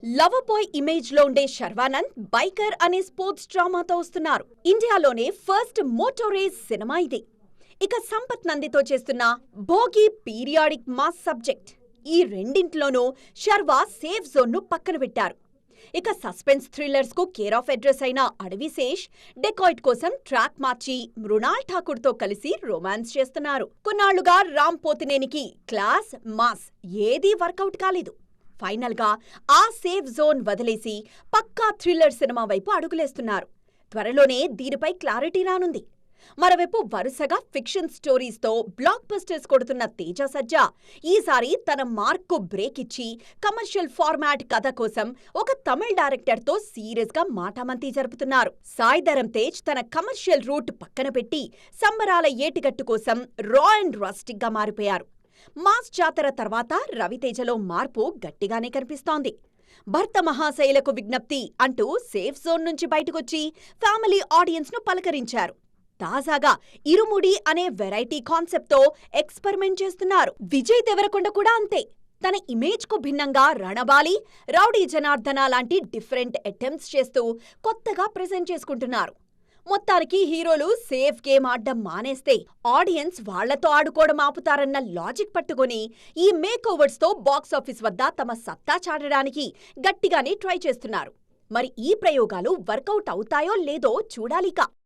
Lover boy image లో ఉండే Sharwanand biker అనే స్పోర్ట్స్ డ్రామాతో వస్తున్నారు. ఇండియాలోనే ఫస్ట్ మోటో రేస్ సినిమా ఇది. ఇక సంపత్ నందితో చేస్తున్న భోగి పీరియాడిక్ మాస్ సబ్జెక్ట్. ఈ రెండింటిలోనూ శర్వా సేఫ్ జోన్ ను పక్కన పెట్టారు. ఇక సస్పెన్స్ థ్రిల్లర్స్ కు కేర్ ఆఫ్ అడ్రస్ అయిన అడవిశేష్ డెకాయిట్ కోసం ట్రాక్ మార్చి మృణాల్ ఠాకూర్ తో కలిసి రొమాన్స్ చేస్తున్నారు. కొన్నాళ్లుగా రామ్ పోతినేనికి క్లాస్ మాస్ ఏదీ వర్కౌట్ కాలేదు. ఫైనల్ గా ఆ సేఫ్ జోన్ వదిలేసి పక్కా థ్రిల్లర్ సినిమా వైపు అడుగులేస్తున్నారు. త్వరలోనే దీనిపై క్లారిటీ రానుంది. మరోవైపు వరుసగా ఫిక్షన్ స్టోరీస్ తో బ్లాక్ బస్టర్స్ కొడుతున్న తేజ సజ్జా ఈసారి తన మార్క్కు బ్రేక్ ఇచ్చి కమర్షియల్ ఫార్మాట్ కథ కోసం ఒక తమిళ డైరెక్టర్ తో సీరియస్ గా మాటామంతి జరుపుతున్నారు. సాయి ధరమ్ తేజ్ తన కమర్షియల్ రూట్ పక్కన పెట్టి సంబరాల ఏటిగట్టు కోసం రా అండ్ రస్టిక్ గా మారిపోయారు. మాస్ జాతర తర్వాత రవితేజలో మార్పు గట్టిగానే కనిపిస్తోంది. భర్త మహాశైలకు విజ్ఞప్తి అంటూ సేఫ్ జోన్ నుంచి బయటకొచ్చి ఫ్యామిలీ ఆడియన్స్ ను పలకరించారు. తాజాగా ఇరుముడి అనే వెరైటీ కాన్సెప్ట్తో ఎక్స్పెరిమెంట్ చేస్తున్నారు. విజయ్ దేవరకొండ కూడా అంతే. తన ఇమేజ్ కు భిన్నంగా రణబాలి, రౌడీ జనార్దన లాంటి డిఫరెంట్ అటెంప్ట్స్ చేస్తూ కొత్తగా ప్రెజెంట్ చేసుకుంటున్నారు. మొత్తానికి హీరోలు సేఫ్ గేమ్ ఆడ్డం మానేస్తే ఆడియన్స్ వాళ్లతో ఆడుకోవడం ఆపుతారన్న లాజిక్ పట్టుకొని ఈ మేకోవర్స్ తో బాక్సాఫీస్ వద్ద తమ సత్తా చాటడానికి గట్టిగానే ట్రై చేస్తున్నారు. మరి ఈ ప్రయోగాలు వర్కౌట్ అవుతాయో లేదో చూడాలిక.